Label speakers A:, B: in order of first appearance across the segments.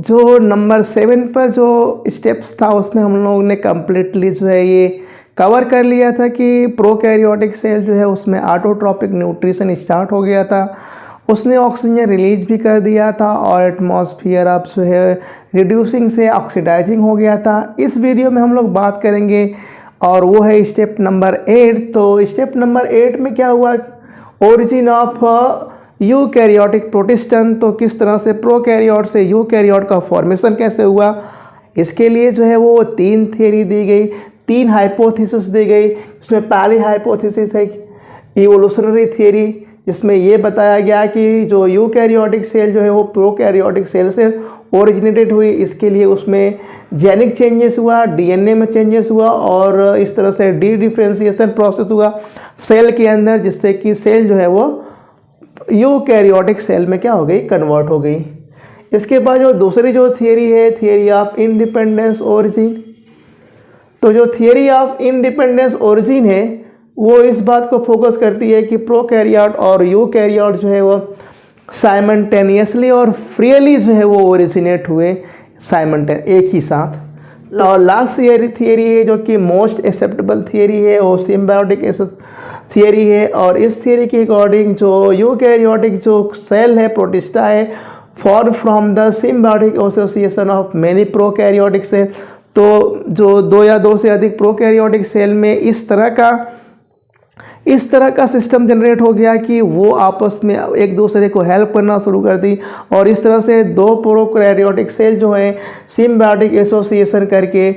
A: जो नंबर 7 पर जो स्टेप्स था उसमें हम लोगों ने कम्प्लीटली जो है ये कवर कर लिया था कि प्रोकैरियोटिक सेल जो है उसमें ऑटोट्रॉपिक न्यूट्रिशन स्टार्ट हो गया था, उसने ऑक्सीजन रिलीज भी कर दिया था और एटमॉस्फेयर अब जो है रिड्यूसिंग से ऑक्सीडाइजिंग हो गया था। इस वीडियो में हम लोग बात करेंगे और वो है स्टेप नंबर 8। तो स्टेप नंबर 8 में क्या हुआ, ओरिजिन ऑफ यूकैरियोटिक प्रोटिस्टन, तो किस तरह से प्रोकैरियोट से यूकैरियोट का फॉर्मेशन कैसे हुआ, इसके लिए जो है वो 3 थियरी दी गई, 3 हाइपोथेसिस दी गई। इसमें पहली हाइपोथेसिस है इवोल्यूशनरी थियरी, जिसमें ये बताया गया कि जो यूकैरियोटिक सेल जो है वो प्रोकैरियोटिक सेल से ओरिजिनेटेड हुई। इसके लिए उसमें जेनिक चेंजेस हुआ, डीएनए में चेंजेस हुआ और इस तरह से डी डिफ्रेंशिएशन प्रोसेस हुआ सेल के अंदर, जिससे कि सेल जो है वो यूकैरियोटिक सेल में क्या हो गई, कन्वर्ट हो गई। इसके बाद जो दूसरी जो थियरी है, थियरी ऑफ इंडिपेंडेंस ओरिजिन। तो जो थियरी ऑफ इंडिपेंडेंस ओरिजिन है वो इस बात को फोकस करती है कि प्रोकैरियोट और यूकैरियोट जो है वो साइमल्टेनियसली और फ्रीली जो है वो ओरिजिनेट हुए एक ही साथ। और लास्ट थियरी है जो कि मोस्ट एक्सेप्टेबल थियरी है वो सिम्बायोटिक थियरी है, और इस थियरी के अकॉर्डिंग जो यूकैरियोटिक जो सेल है, प्रोटिस्टा है, form from the symbiotic association of many prokaryotic cell. तो जो 2 या 2 से अधिक प्रोकैरियोटिक सेल में इस तरह का सिस्टम जनरेट हो गया कि वो आपस में एक दूसरे को हेल्प करना शुरू कर दी, और इस तरह से 2 प्रोकैरियोटिक सेल जो है सिम्बायोटिक एसोसिएशन करके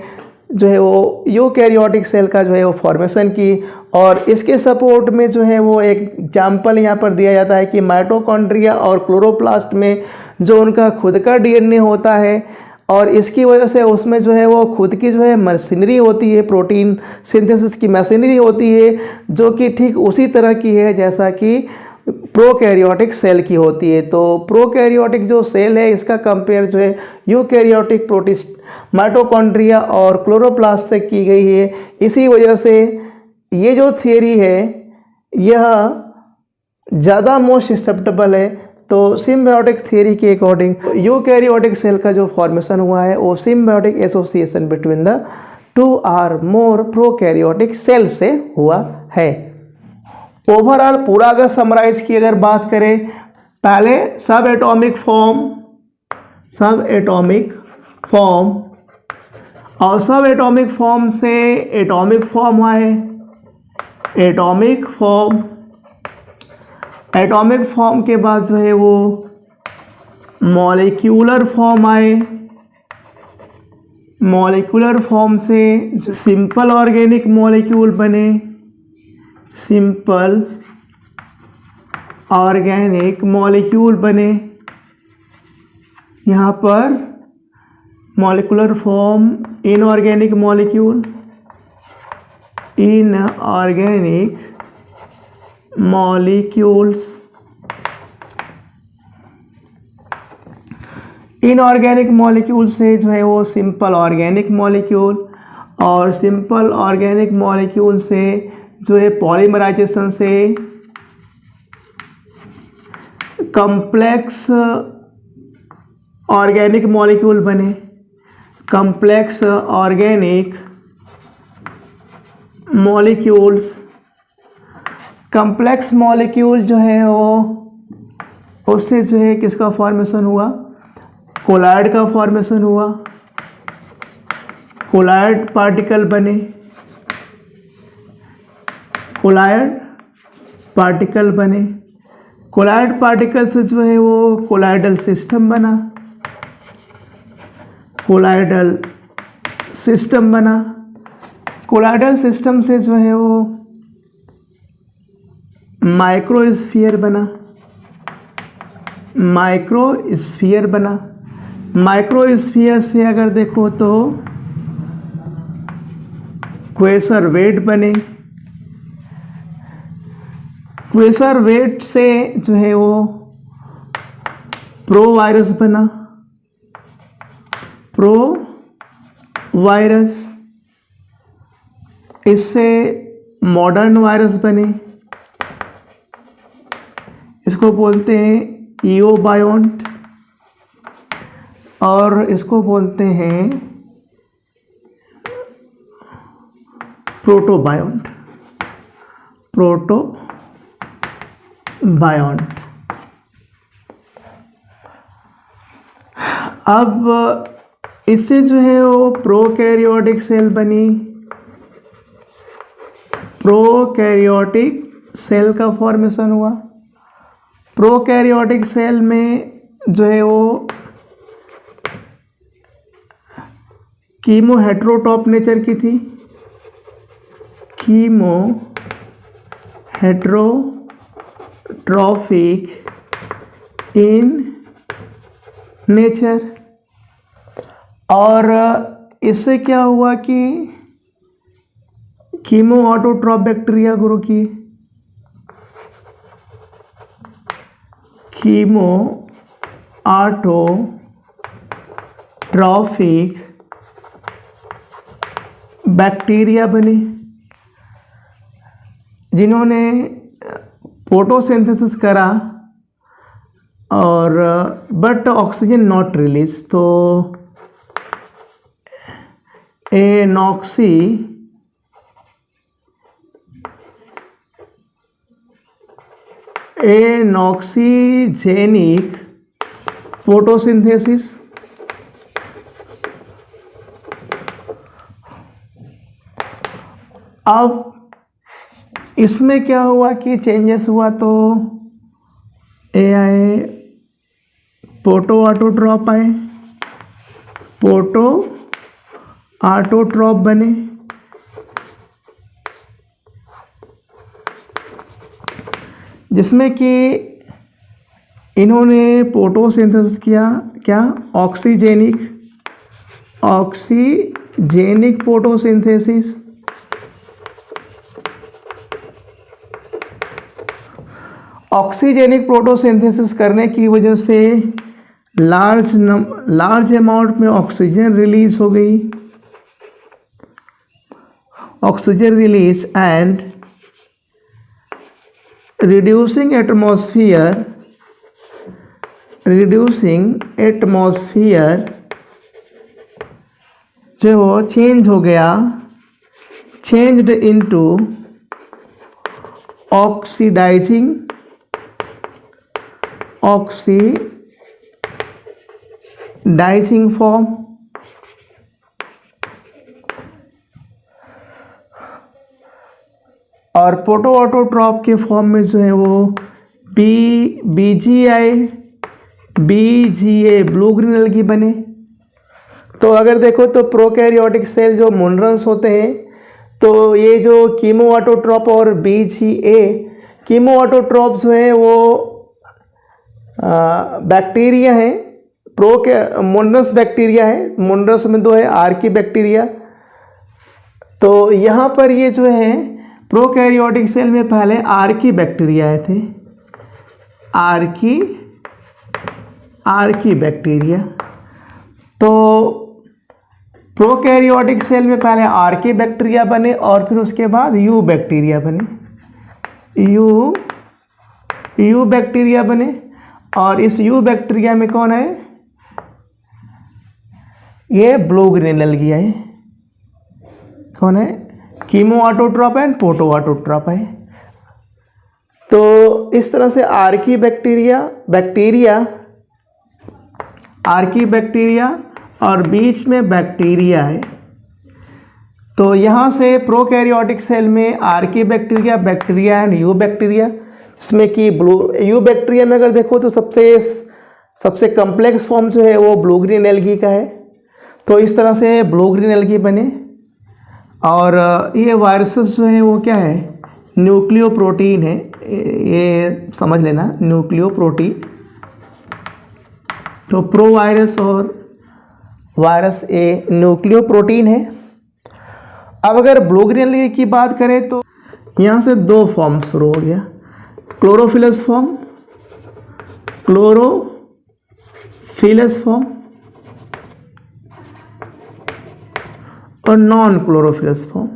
A: जो है वो यूकैरियोटिक सेल का जो है वो फॉर्मेशन की। और इसके सपोर्ट में जो है वो एक एग्जाम्पल यहाँ पर दिया जाता है कि माइटोकॉन्ड्रिया और क्लोरोप्लास्ट में जो उनका खुद का डीएनए होता है, और इसकी वजह से उसमें जो है वो खुद की जो है मशीनरी होती है, प्रोटीन सिंथेसिस की मशीनरी होती है, जो कि ठीक उसी तरह की है जैसा कि प्रोकैरियोटिक सेल की होती है। तो प्रोकैरियोटिक जो सेल है इसका कंपेयर जो है यूकैरियोटिक प्रोटिस्ट माइटोकॉन्ड्रिया और क्लोरोप्लास्ट से की गई है। इसी वजह से ये जो थियरी है यह ज़्यादा मोस्ट एक्सेप्टेबल है। तो सिम्बायोटिक थियरी के अकॉर्डिंग यूकैरियोटिक सेल का जो फॉर्मेशन हुआ है वो सिम्बायोटिक एसोसिएशन बिटवीन द 2 और मोर प्रोकैरियोटिक सेल से हुआ है। ओवरऑल पूरा अगर समराइज की अगर बात करें, पहले सब एटॉमिक फॉर्म और सब एटॉमिक फॉर्म से एटॉमिक फॉर्म हुआ है, एटॉमिक फॉर्म के बाद जो है वो मॉलिक्यूलर फॉर्म आए, मॉलिक्यूलर फॉर्म से सिंपल ऑर्गेनिक मॉलिक्यूल बने, सिंपल ऑर्गेनिक मॉलिक्यूल बने। यहाँ पर molecular form inorganic molecule, inorganic molecules, inorganic molecule से जो है वो सिंपल ऑर्गेनिक मॉलिक्यूल, और सिंपल ऑर्गेनिक मॉलिक्यूल से जो है पॉलीमराइजेशन से कॉम्प्लेक्स ऑर्गेनिक मॉलिक्यूल बने, complex organic molecules. Complex molecule जो है वो उससे जो है किसका फॉर्मेशन हुआ, कोलाइड का फॉर्मेशन हुआ, कोलाइड पार्टिकल बने, कोलाइड पार्टिकल से जो है वो कोलाइडल सिस्टम बना, कोलाइडल सिस्टम से जो है वो माइक्रोस्फीयर बना, माइक्रोस्फीयर से अगर देखो तो क्वेसर वेट बने, क्वेसर वेट से जो है वो प्रोवायरस बना, प्रोवायरस, इससे मॉडर्न वायरस बने, इसको बोलते हैं ईओबायोंट, और इसको बोलते हैं प्रोटोबायोंट। अब इससे जो है वो प्रोकैरियोटिक सेल बनी। प्रोकैरियोटिक सेल का फॉर्मेशन हुआ। प्रोकैरियोटिक सेल में जो है वो कीमो हेट्रोट्रॉप नेचर की थी। Chemo heterotrophic in nature. और इससे क्या हुआ कि कीमो ऑटोट्रॉप बैक्टीरिया ग्रो किए। कीमो ऑटोट्रॉफिक बैक्टीरिया बने, जिन्होंने फोटोसिंथेसिस करा और बट ऑक्सीजन नॉट रिलीज। तो एनॉक्सीजेनिक फोटोसिंथेसिस। अब इसमें क्या हुआ कि चेंजेस हुआ, तो ए आए, फोटो ऑटोट्रॉप आए, फोटो ऑटोट्रॉप बने। जिसमें कि इन्होंने फोटोसिंथेसिस किया, क्या, ऑक्सीजेनिक फोटोसिंथेसिस। ऑक्सीजेनिक फोटोसिंथेसिस करने की वजह से लार्ज अमाउंट में ऑक्सीजन रिलीज हो गई। Oxygen release and reducing atmosphere जो वो चेंज हो गया, changed into oxidizing form। और फोटो ऑटोट्रॉप के फॉर्म में जो है वो बीजीए ब्लू ग्रीन एल्गी बने। तो अगर देखो तो प्रोकैरियोटिक सेल जो मोनरल्स होते हैं, तो ये जो कीमो ऑटोट्रॉप और बीजीए, कीमो ऑटोट्रॉप जो है वो बैक्टीरिया है, मोनरस बैक्टीरिया है। मोनरस में दो है, आर्की बैक्टीरिया। तो यहाँ पर ये जो है प्रोकैरियोटिक सेल में पहले आर्की बैक्टीरिया आए थे। Archie bacteria. तो प्रोकैरियोटिक सेल में पहले आर्की बैक्टीरिया बने और फिर उसके बाद यू बैक्टीरिया बने। यू बैक्टीरिया बने। और इस यू बैक्टीरिया में कौन है, ये ब्लू ग्रीन एल्गी है। कौन है, chemo autotroph and photo autotroph है। तो इस तरह से आर्की बैक्टीरिया और बीच में बैक्टीरिया है। तो यहाँ से प्रोकैरियोटिक सेल में Archie bacteria and you bacteria, इसमें कि यू बैक्टीरिया में अगर देखो तो सबसे कम्प्लेक्स फॉर्म जो है वो ब्लू ग्रीन एल्गी का है। तो इस तरह से ब्लू ग्रीन एल्गी बने। और ये वायरसेस जो है वो क्या है, न्यूक्लियोप्रोटीन है, ये समझ लेना, न्यूक्लियोप्रोटीन। तो प्रो वायरस और वायरस ए न्यूक्लियोप्रोटीन है। अब अगर ब्लू ग्रीन एल्गी की बात करें तो यहाँ से दो फॉर्म शुरू हो गया, क्लोरोफिलस फॉर्म और नॉन क्लोरोफिलस फॉर्म।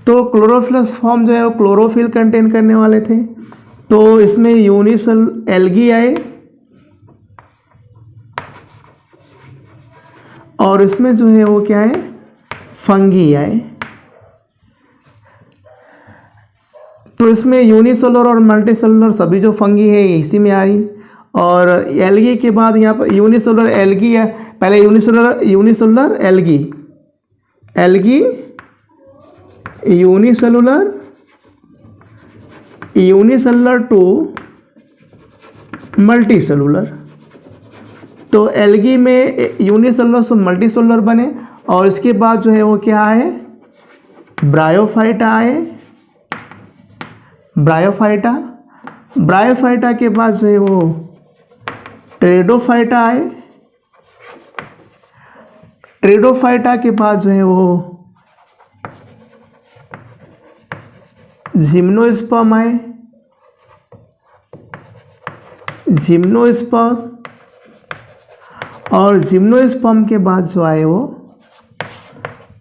A: तो क्लोरोफिलस फॉर्म जो है वो क्लोरोफिल कंटेन करने वाले थे, तो इसमें यूनिसेल एल्गी आए और इसमें जो है वो क्या है, फंगी आए। तो इसमें यूनिसेलुलर और मल्टीसेलुलर सभी जो फंगी है इसी में आई, और एल्गी के बाद यहाँ पर यूनिसेलुलर एल्गी है। पहले unicellular algae unicellular to multicellular. तो एल्गी में यूनिसेलुलर से मल्टीसेलुलर बने, और इसके बाद जो है वो क्या है, ब्रायोफाइटा आए। ब्रायोफाइटा के बाद जो है वो ट्रेडोफाइटा आए। ट्रेडोफाइटा के बाद जो है वो जिम्नोस्पर्म आए। और जिम्नोस्पर्म के बाद जो आए वो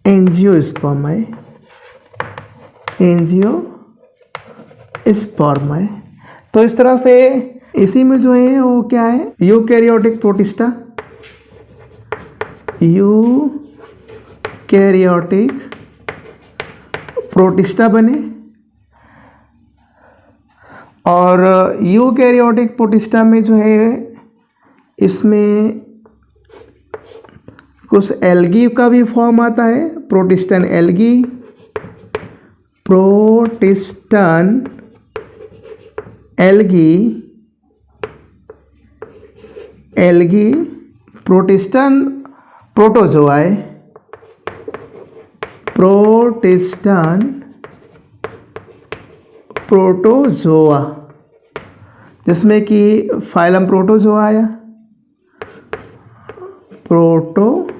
A: एंजियोस्पर्म आए। तो इस तरह से इसी में जो है वो क्या है, यूकैरियोटिक प्रोटिस्टा बने। और यूकैरियोटिक प्रोटिस्टा में जो है इसमें कुछ एल्गी का भी फॉर्म आता है, प्रोटिस्टन एल्गी, प्रोटिस्टन प्रोटोजोआ, जिसमें कि फाइलम प्रोटोजोआ आया, प्रोटोजोआ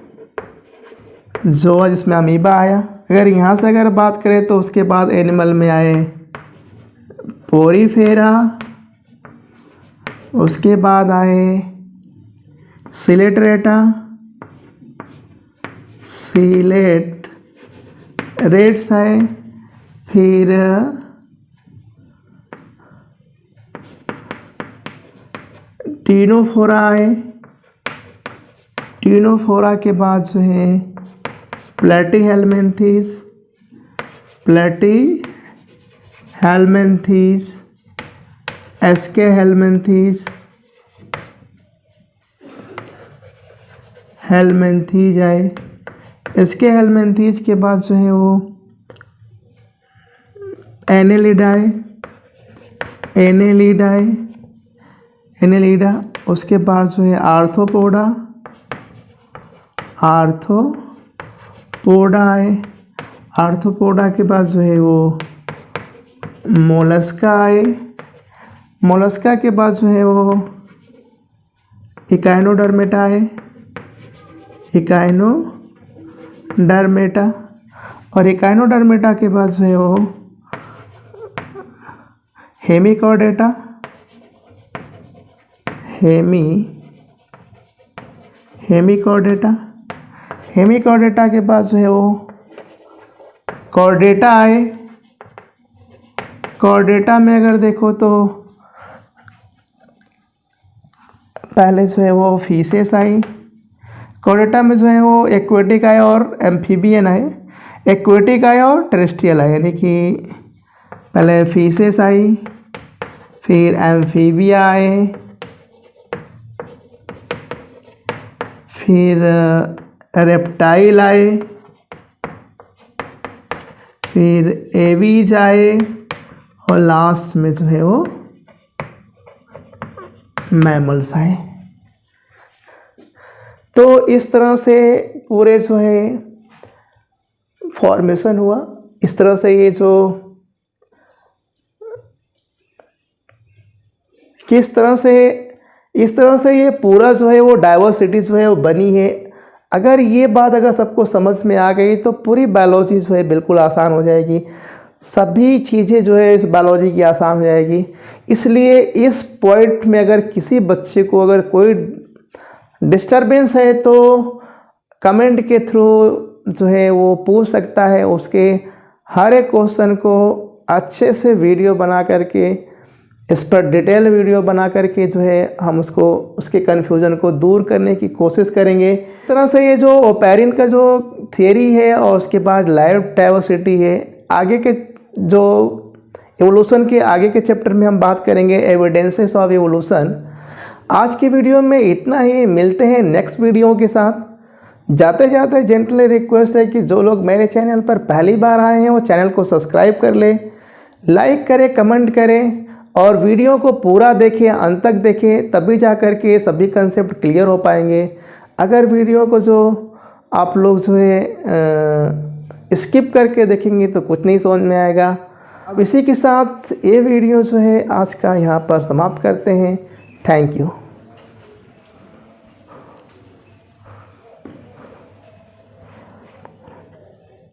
A: जिसमें अमीबा आया। अगर यहाँ से अगर बात करें तो उसके बाद एनिमल में आए पोरीफेरा, उसके बाद आए सिलेटरेट्स आए, फिर टीनोफोरा आए। टीनोफोरा के बाद जो है प्लेटीहेल्मिन्थीस, हेल्मिन्थीज आए। इसके हेल्मिन्थीज के बाद जो है वो एनेलिडा, उसके बाद जो है आर्थ्रोपोडा आए। आर्थ्रोपोडा के बाद जो है वो मोलस्का आए। मोलस्का के बाद जो है वो इकाइनोडर्मेटा आए, और इकाइनोडर्मेटा के बाद जो है वो हेमिकॉर्डेटा हेमिकॉर्डेटा के बाद जो है वो कॉर्डेटा आए। कॉर्डेटा में अगर देखो तो पहले जो है वो फीसेस आई। कॉर्डेटा में जो है वो एक्वेटिक आए और एम्फीबियन आए, एक्वेटिक आए और टेरेस्ट्रियल आए, यानी कि पहले फीसेस आई, फिर एम्फीबिया आए, फिर रेप्टाइल आए, फिर एवीज आए, और लास्ट में जो है वो मैमल्स आए। तो इस तरह से पूरे जो है फॉर्मेशन हुआ। इस तरह से ये जो इस तरह से ये पूरा जो है वो डाइवर्सिटी जो है वो बनी है। अगर ये बात अगर सबको समझ में आ गई तो पूरी बायोलॉजी जो है बिल्कुल आसान हो जाएगी, सभी चीज़ें जो है इस बायोलॉजी की आसान हो जाएगी। इसलिए इस पॉइंट में अगर किसी बच्चे को अगर कोई डिस्टरबेंस है तो कमेंट के थ्रू जो है वो पूछ सकता है, उसके हर एक क्वेश्चन को अच्छे से वीडियो बना करके, इस पर डिटेल वीडियो बना करके जो है हम उसके कन्फ्यूज़न को दूर करने की कोशिश करेंगे। इस तरह से ये जो ओपेरिन का जो थियरी है और उसके बाद लाइव डाइवर्सिटी है, आगे के जो एवोल्यूशन के आगे के चैप्टर में हम बात करेंगे एविडेंसेस ऑफ एवोल्यूशन। आज की वीडियो में इतना ही, मिलते हैं नेक्स्ट वीडियो के साथ। जाते जाते जेंटली रिक्वेस्ट है कि जो लोग मेरे चैनल पर पहली बार आए हैं वो चैनल को सब्सक्राइब कर ले, लाइक करें, कमेंट करें और वीडियो को पूरा देखें, अंत तक देखें, तभी जा कर के सभी कंसेप्ट क्लियर हो पाएंगे। अगर वीडियो को जो आप लोग जो है स्किप करके देखेंगे तो कुछ नहीं समझ में आएगा। अब इसी के साथ ये वीडियो जो है आज का यहाँ पर समाप्त करते हैं। Thank you.